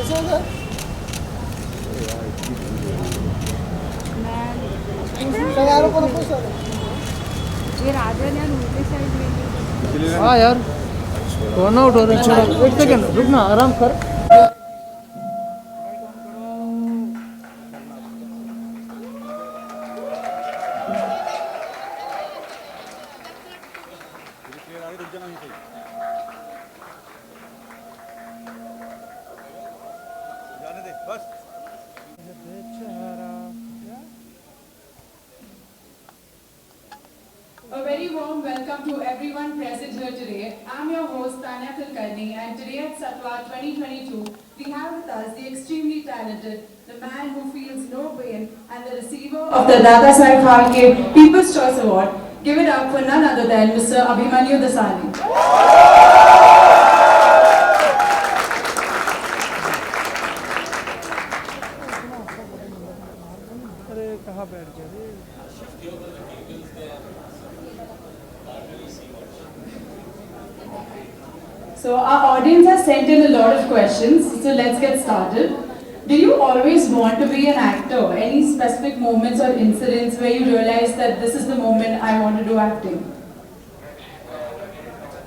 हाँ यार कौन आउट हो रहा है? एक सेकंड रुकना, आराम कर। A very warm welcome to everyone present here today. I'm your host Tanya Kulkarni, and today at Satwa 2022, we have with us the extremely talented, the man who feels no pain, and the receiver of the Dada Saheb Phalke People's Choice Award. Give it up for none other than Mr. Abhimanyu Dasani. So our audience has sent in a lot of questions, so let's get started. Do you always want to be an actor? Any specific moments or incidents where you realize that this is the moment I want to do acting?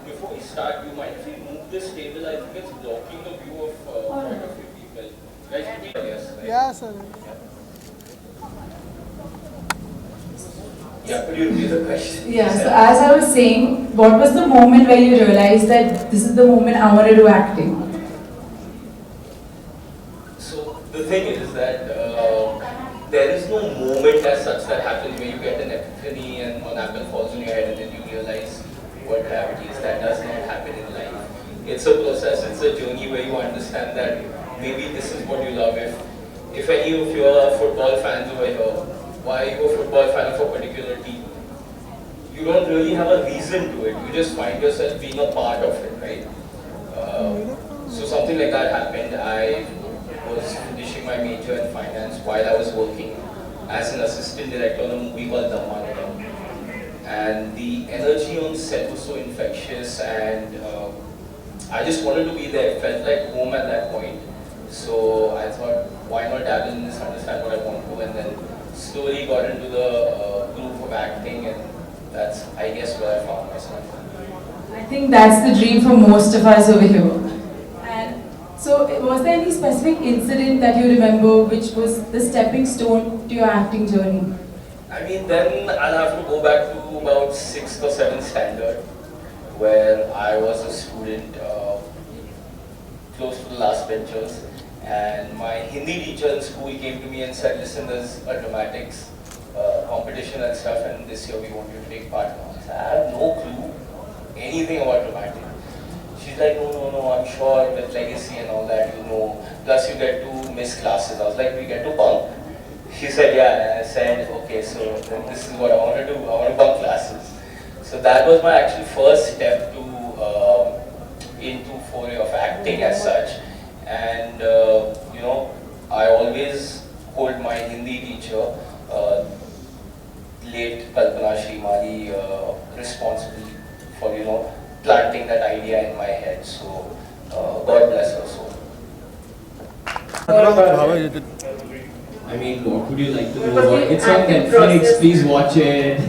Before we start, you might see move this table. I think it's blocking the view of quite a few people. Guys, yes, right? Yeah, sir. Yeah, could you repeat the question? Yeah, so as I was saying, what was the moment where you realized that this is the moment I want to do acting? So the thing is that there is no moment as such that happens where you get an epiphany and one apple falls on your head and then you realize what gravity is. That does not happen in life. It's a process, it's a journey where you understand that maybe this is what you love. If any of your football fans over here, why are you a football fan of a particular team? You don't really have a reason to it. You just find yourself being a part of it, right? So something like that happened. I was finishing my major in finance while I was working as an assistant director on a movie called Shudh Manoranjan. And the energy on set was so infectious, and I just wanted to be there. It felt like home at that point. So I thought, why not dabble in this, understand what I want to, and then slowly got into the groove of acting, and that's, I guess, where I found myself. I think that's the dream for most of us over here. And so, was there any specific incident that you remember which was the stepping stone to your acting journey? I mean, then I'll have to go back to about 6th or 7th standard, where I was a student close to the last benchers. And my Hindi teacher in school came to me and said, listen, there's a dramatics competition and stuff, and this year we want you to take part. I have no clue anything about dramatic. She's like, no, I'm sure with legacy and all that, you know, plus you get to miss classes. I was like, we get to bunk? She said, yeah. I said, okay, so then this is what I want to do. I want to bunk classes. So that was my actual first step to into foray of acting as such. And you know, I always hold my Hindi teacher, late Kalpana Shrimali, responsible for, you know, planting that idea in my head. So God bless her soul. I mean, what would you like to know about it? It's on Netflix, please watch it.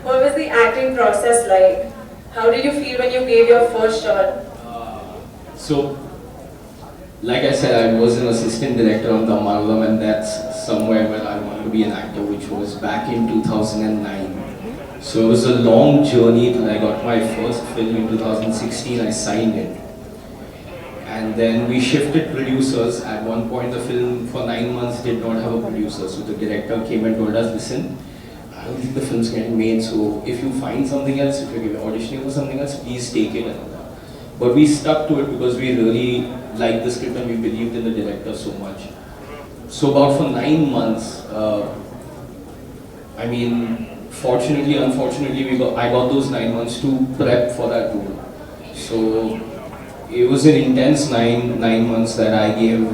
What was the acting process like? How did you feel when you gave your first shot? So, like I said, I was an assistant director on Dhammarulam, and that's somewhere where I wanted to be an actor, which was back in 2009. So it was a long journey till I got my first film in 2016. I signed it. And then we shifted producers. At one point, the film for 9 months did not have a producer. So the director came and told us, listen, I don't think the film's getting made. So if you find something else, if you're auditioning for something else, please take it. But we stuck to it because we really liked the script and we believed in the director so much. So about for 9 months, I mean, fortunately, unfortunately, I got those 9 months to prep for that role. So it was an intense nine months that I gave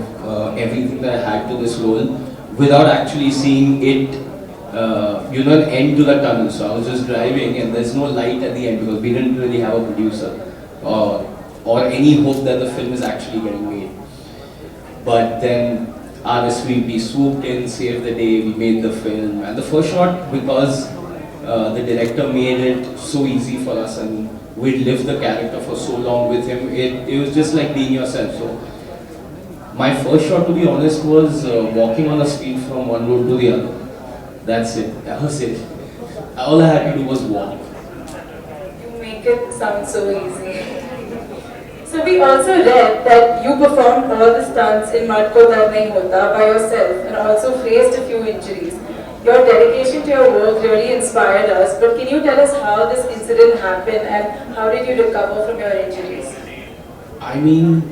everything that I had to this role without actually seeing it, you know, an end to the tunnel. So I was just driving and there's no light at the end because we didn't really have a producer or any hope that the film is actually getting made. But then RSVP swooped in, saved the day, we made the film. And the first shot, because the director made it so easy for us and we'd lived the character for so long with him, it was just like being yourself. So my first shot, to be honest, was walking on the street from one road to the other. That's it. That was it. All I had to do was walk. You make it sound so easy. So we also read that you performed all the stunts in Mud Ko Dar Nahi Hota by yourself and also faced a few injuries. Your dedication to your work really inspired us, but can you tell us how this incident happened and how did you recover from your injuries? I mean,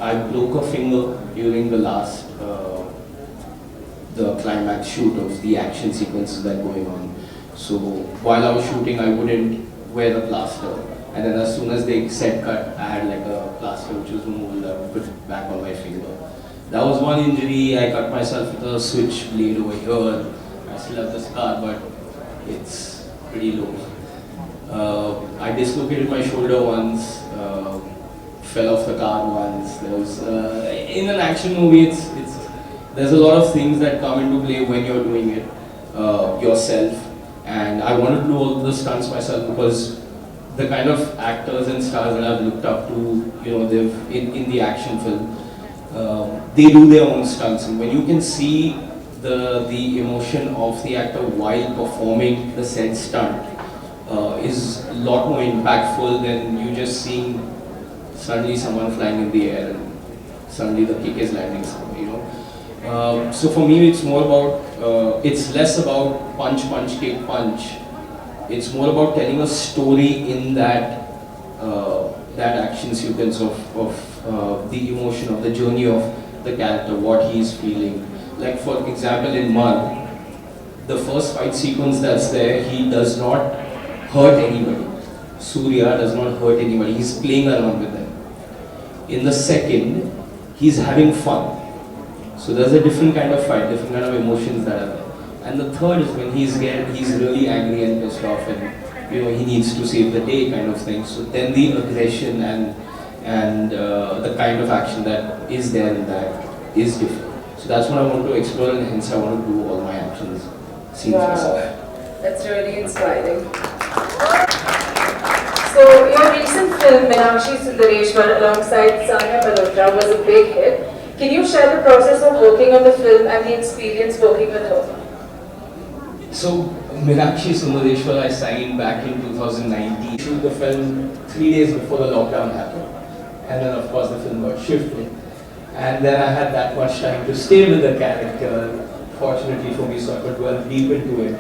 I broke a finger during the last, the climax shoot of the action sequences that were going on. So while I was shooting, I wouldn't wear the plaster. And then as soon as they said cut, I had like a plaster which was removed, I would put it back on my finger. That was one injury. I cut myself with a switchblade over here. I still have the scar, but it's pretty low. I dislocated my shoulder once, fell off the car once. There was, in an action movie, there's a lot of things that come into play when you're doing it yourself. And I wanted to do all the stunts myself because the kind of actors and stars that I've looked up to, you know, they've in the action film, they do their own stunts, and when you can see the emotion of the actor while performing the said stunt is a lot more impactful than you just seeing suddenly someone flying in the air and suddenly the kick is landing somewhere, you know. So for me, it's more about, it's less about punch, punch, kick, punch. It's more about telling a story in that that action sequence of the emotion, of the journey of the character, what he's feeling. Like for example, in Mud, the first fight sequence that's there, he does not hurt anybody. Surya does not hurt anybody. He's playing around with them. In the second, he's having fun. So there's a different kind of fight, different kind of emotions that are there. And the third is when he's really angry and pissed off, and you know he needs to save the day, kind of thing. So then the aggression and the kind of action that is there in that is different. So that's what I want to explore, and hence I want to do all my actions scenes myself. That's really inspiring. So your recent film Meenakshi Sundareshwar alongside Sanya Malhotra was a big hit. Can you share the process of working on the film and the experience working with her? So, Meenakshi Sundareshwar I signed back in 2019. Shoot the film 3 days before the lockdown happened. And then of course the film got shifted. And then I had that much time to stay with the character, fortunately for me, so I could delve deep into it.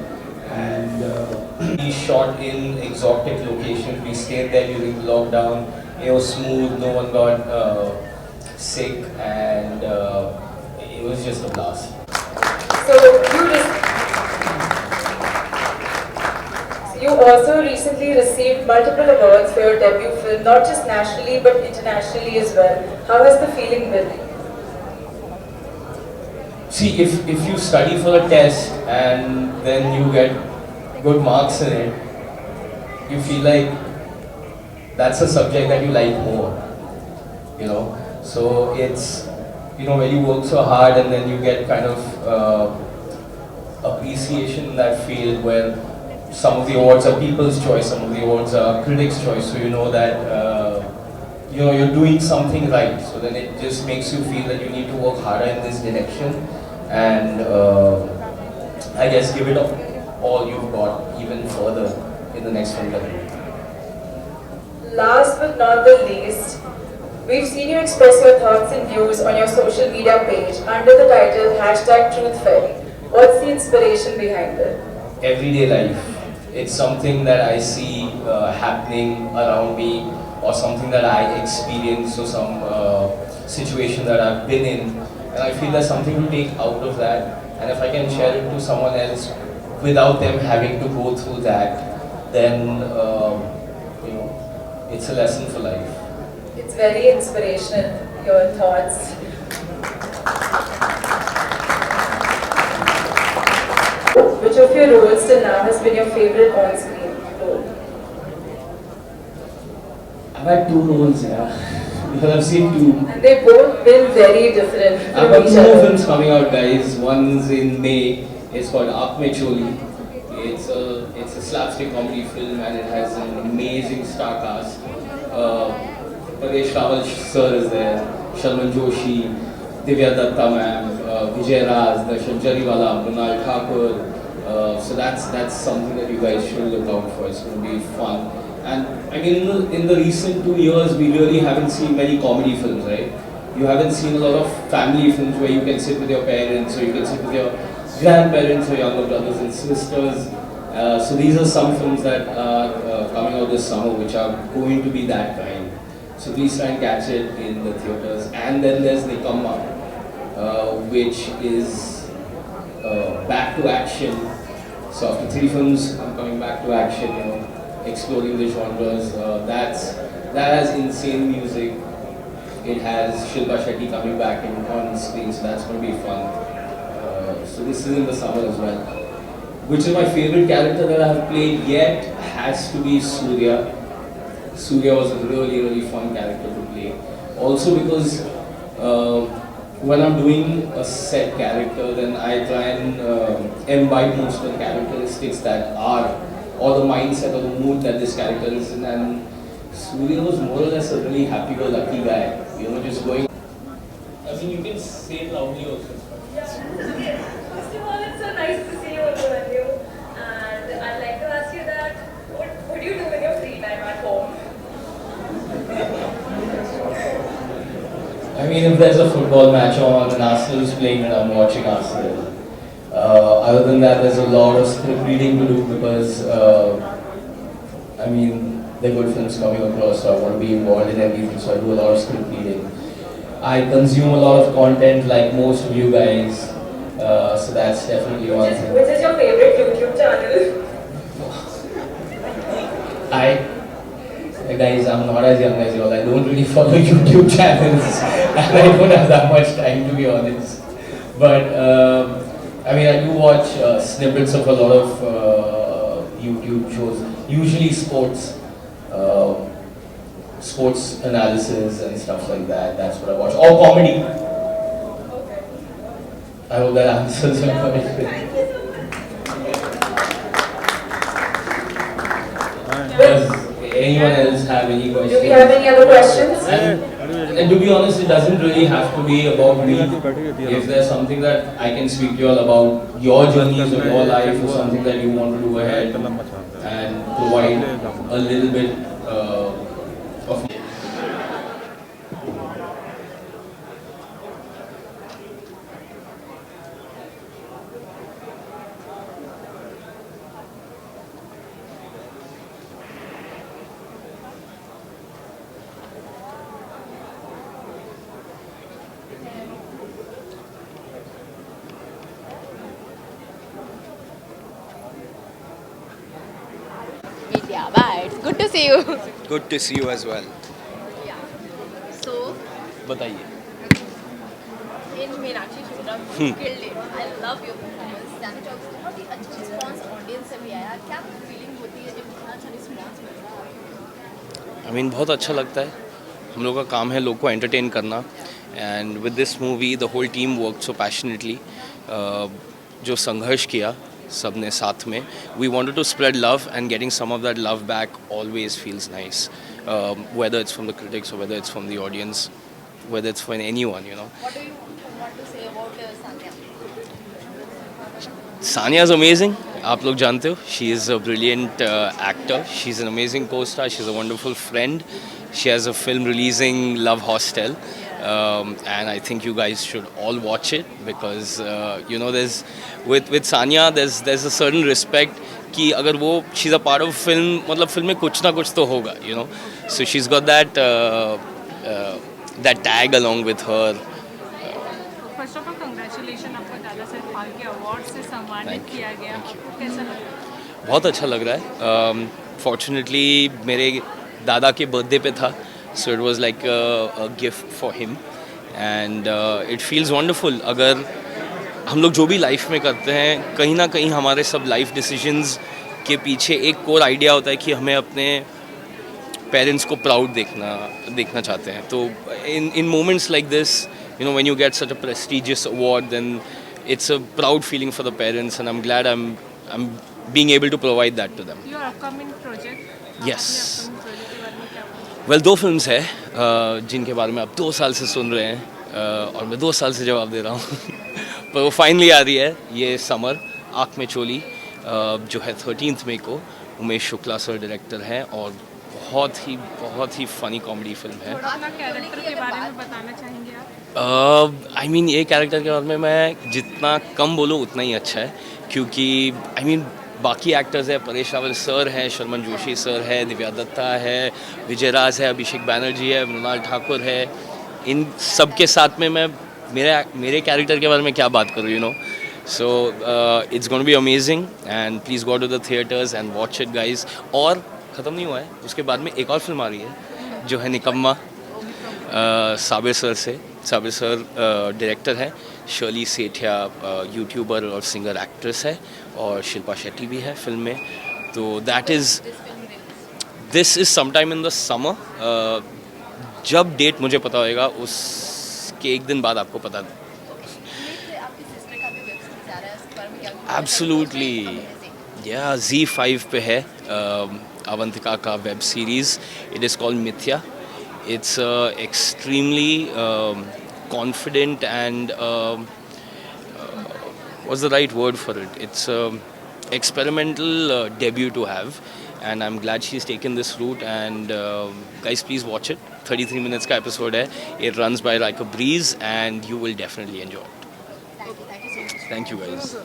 And we shot in exotic locations. We stayed there during the lockdown. It was smooth, no one got sick, and it was just a blast. You also recently received multiple awards for your debut film, not just nationally but internationally as well. How has the feeling been? See, if you study for a test and then you get good marks in it, you feel like that's a subject that you like more, you know. So it's, you know, when you work so hard and then you get kind of appreciation in that field where some of the awards are people's choice, some of the awards are critics' choice, so you know that you know you're doing something right. So then it just makes you feel that you need to work harder in this direction and I guess give it all you've got even further in the next film. Last but not the least, we've seen you express your thoughts and views on your social media page under the title #TruthFairy. What's the inspiration behind it? Everyday life. It's something that I see happening around me, or something that I experience, or some situation that I've been in, and I feel there's something to take out of that, and if I can share it to someone else without them having to go through that, then you know, it's a lesson for life. It's very inspirational, your thoughts. Which of your roles till now has been your favorite on-screen role? I've had 2 roles, yeah. Because I've seen two. And they've both been very different I've from got each two more other. films coming out, guys. One's in May. It's called Aap Mein Choli. It's a slapstick comedy film and it has an amazing star cast. Paresh Rawal sir is there, Shalman Joshi, Divya Datta ma'am, Vijay Raj, Darshan Jariwala, Mrinal Thakur. So that's something that you guys should look out for. It's going to be fun. And I mean, in the recent 2 years, we really haven't seen many comedy films, right? You haven't seen a lot of family films where you can sit with your parents or you can sit with your grandparents or younger brothers and sisters. So these are some films that are coming out this summer which are going to be that kind. So please try and catch it in the theatres. And then there's Nikamma, which is back to action. So after 3 films, I'm coming back to action, you know, exploring the genres. That has insane music. It has Shilpa Shetty coming back on screen, so that's going to be fun. So this is in the summer as well. Which is my favorite character that I have played yet has to be Surya. Surya was a really fun character to play. Also because when I'm doing a set character, then I try and imbibe most of the characteristics that are, or the mindset or the mood that this character is in. And Surya was more or less a really happy-go-lucky guy, you know, just going. I mean, you can say it loudly also. Yeah, first of all, it's so nice to see you, Abhimanyu. And I'd like to ask you that, what do you do in your free time at home? I mean, if there's a football match on and Arsenal is playing, then I'm watching Arsenal. Other than that, there's a lot of script reading to do because, I mean, there are good films coming across, so I want to be involved in everything, so I do a lot of script reading. I consume a lot of content like most of you guys, so that's definitely one thing. Which is your favorite YouTube channel? Guys, I'm not as young as you all. I don't really follow YouTube channels and I don't have that much time to be honest. But I mean, I do watch snippets of a lot of YouTube shows, usually sports analysis and stuff like that. That's what I watch. Or comedy. Okay. I hope that answers your question. Thank you so much. Does anyone else have any questions? Do we have any other questions? And to be honest, it doesn't really have to be about me. If there's something that I can speak to you all about your journeys or your life or something that you want to do ahead and provide a little bit of. Media. Bye. It's good to see you. Good to see you as well. So, बताइए. in Meenakshi Shudram, you killed it. I love your performance. जानना चाहूँगी बहुत ही अच्छा response audience से भी आया. क्या feeling होती है जब इतना अच्छा रिस्पॉन्स मिलता है? I mean बहुत अच्छा लगता है. हम लोग का काम है लोग को एंटरटेन करना. And with this movie, the whole team worked so passionately. जो संघर्ष किया सबने साथ में. We wanted to spread love and getting some of that love back always feels nice. Whether it's from the critics or whether it's from the audience, whether it's from anyone, you know. What do you want to say about Sanya? Sanya is amazing. आप लोग जानते हो. She is a brilliant actor. She's an amazing co-star. She's a wonderful friend. She has a film releasing, Love Hostel. And I think you guys should all watch it because you know there's with Sanya there's a certain respect कि अगर वो she's a part of film मतलब film में कुछ ना कुछ तो होगा, you know. So she's got that that tag along with her. First of all congratulation, आपको दादा साहब फाल्के अवार्ड से सम्मानित किया गया. आपको कैसा लगा? बहुत अच्छा लग रहा है. फॉर्चुनेटली मेरे दादा के बर्थडे पे था, so it was like a gift for him and it feels wonderful. अगर हम लोग जो भी लाइफ में करते हैं कहीं ना कहीं हमारे सब लाइफ डिसीजंस के पीछे एक कोर आइडिया होता है कि हमें अपने पेरेंट्स को प्राउड देखना चाहते हैं. तो in moments like this, you know, when you get such a prestigious award, then it's a proud feeling for the parents, and I'm glad I'm being able to provide that to them. Your upcoming project? Yes. अपने upcoming project के बारे में क्या बोलोगे? Well 2 films है जिनके बारे में आप 2 साल से सुन रहे हैं, और मैं 2 साल से जवाब दे रहा हूँ. पर वो फाइनली आ रही है ये समर, आँख में चोली, जो है 13 मई को. उमेश शुक्ला सर डायरेक्टर हैं और बहुत ही फनी कॉमेडी फिल्म है. अपना कैरेक्टर के बारे में बताना चाहेंगे आप? आई मीन ये कैरेक्टर के बारे में मैं जितना कम बोलूँ उतना ही अच्छा है, क्योंकि आई मीन बाकी एक्टर्स हैं, परेश रावल सर हैं, शर्मन जोशी सर है, दिव्या दत्ता है, विजय राज है, अभिषेक बैनर्जी है, मृणाल ठाकुर है. इन सब के साथ में मैं मेरे कैरेक्टर के बारे में क्या बात करूँ, you know. So it's gonna be amazing and please go to the theatres and watch it guys. और ख़त्म नहीं हुआ है, उसके बाद में एक और फिल्म आ रही है जो है निकम्मा, साबिर सर से. साबिर सर डायरेक्टर है, शर्ली सेठिया यूट्यूबर और सिंगर एक्ट्रेस है, और शिल्पा शेट्टी भी है फिल्म में. तो this is sometime in the summer. जब डेट मुझे पता होएगा उसके एक दिन बाद आपको पता. एब्सोल्युटली, या Z5 पे है अवंतिका का web series. It is called मिथ्या. It's extremely confident and what's the right word for it? It's experimental debut to have, and I'm glad she's taken this route. And guys, please watch it. 33 minutes का episode है. It runs by like a breeze, and you will definitely enjoy it. Thank you guys.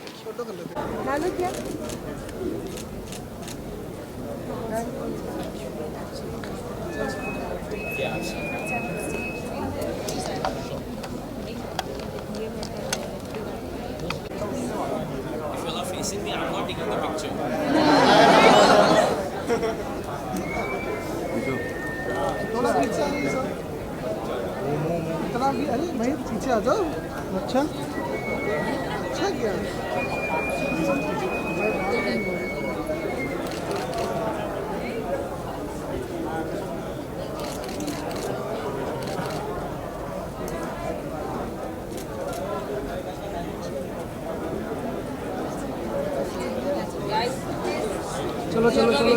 If you are facing me, I'm not taking the picture. इतना भी अरे भाई पीछे आ जाओ. अच्छा अच्छा क्या चलो चलो चलो.